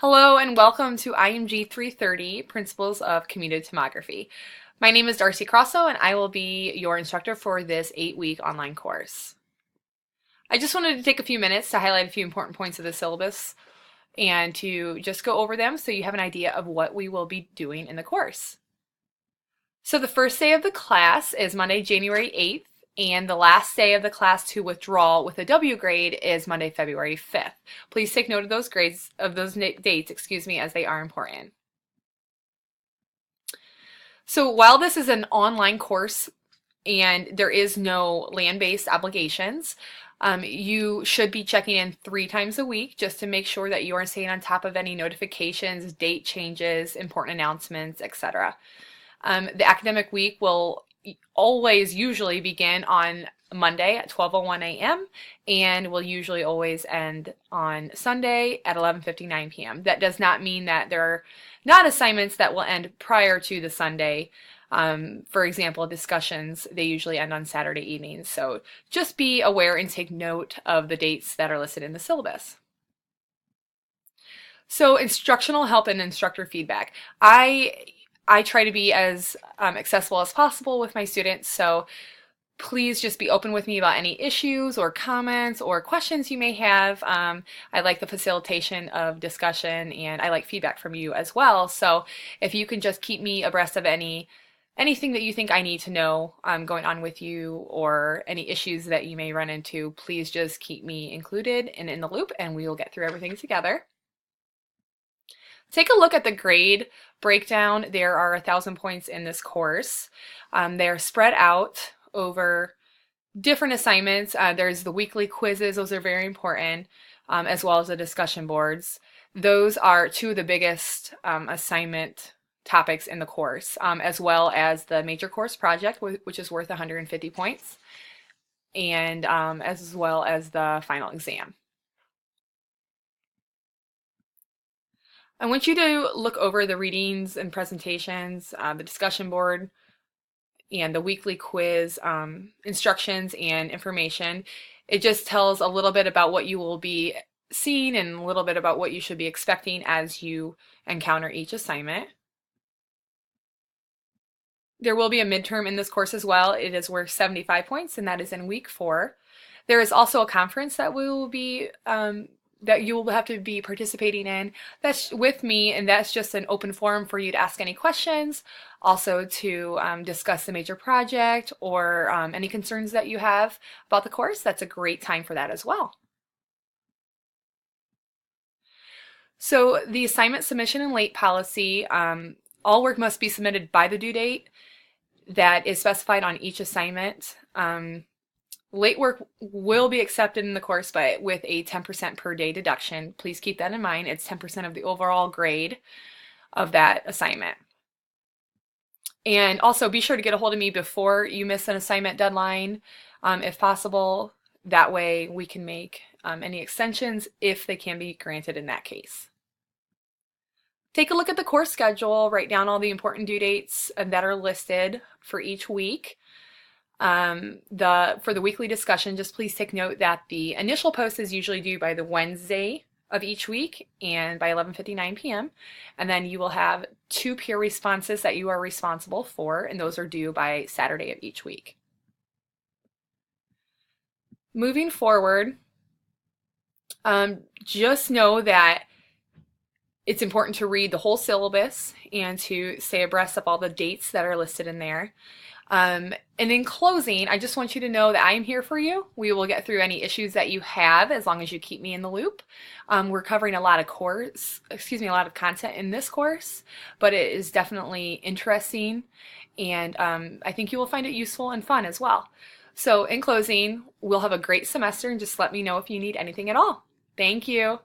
Hello and welcome to IMG 330, Principles of Computed Tomography. My name is Darcy Crosso and I will be your instructor for this 8-week online course. I just wanted to take a few minutes to highlight a few important points of the syllabus and to just go over them so you have an idea of what we will be doing in the course. So the first day of the class is Monday, January 8th. And the last day of the class to withdraw with a W grade is Monday, February 5th. Please take note of those dates, as they are important. So while this is an online course and there is no land-based obligations, you should be checking in 3 times a week just to make sure that you are staying on top of any notifications, date changes, important announcements, etc. The academic week will always usually begin on Monday at 12:01 a.m. and will usually always end on Sunday at 11:59 p.m. That does not mean that there are not assignments that will end prior to the Sunday. For example, discussions, they usually end on Saturday evenings. So just be aware and take note of the dates that are listed in the syllabus. So instructional help and instructor feedback. I try to be as accessible as possible with my students, so please just be open with me about any issues or comments or questions you may have. I like the facilitation of discussion and I like feedback from you as well, so if you can just keep me abreast of anything that you think I need to know going on with you or any issues that you may run into, please just keep me included and in the loop and we will get through everything together. Take a look at the grade breakdown. There are 1,000 points in this course. They are spread out over different assignments. There's the weekly quizzes, those are very important, as well as the discussion boards. Those are 2 of the biggest assignment topics in the course, as well as the major course project, which is worth 150 points, and as well as the final exam. I want you to look over the readings and presentations, the discussion board, and the weekly quiz instructions and information. It just tells a little bit about what you will be seeing and a little bit about what you should be expecting as you encounter each assignment. There will be a midterm in this course as well. It is worth 75 points and that is in week 4. There is also a conference that we will be that you will have to be participating in. That's with me, and that's just an open forum for you to ask any questions, also to discuss the major project or any concerns that you have about the course. That's a great time for that as well. So the assignment submission and late policy, all work must be submitted by the due date that is specified on each assignment. Late work will be accepted in the course, but with a 10% per day deduction. Please keep that in mind. It's 10% of the overall grade of that assignment. And also be sure to get a hold of me before you miss an assignment deadline, if possible. That way we can make any extensions if they can be granted in that case. Take a look at the course schedule, write down all the important due dates that are listed for each week. For the weekly discussion, just please take note that the initial post is usually due by the Wednesday of each week and by 11:59 p.m. And then you will have 2 peer responses that you are responsible for, and those are due by Saturday of each week. Moving forward, just know that it's important to read the whole syllabus and to stay abreast of all the dates that are listed in there. And in closing, I just want you to know that I am here for you. We will get through any issues that you have as long as you keep me in the loop. We're covering a lot of content in this course, but it is definitely interesting, and I think you will find it useful and fun as well. So in closing, we'll have a great semester, and just let me know if you need anything at all. Thank you.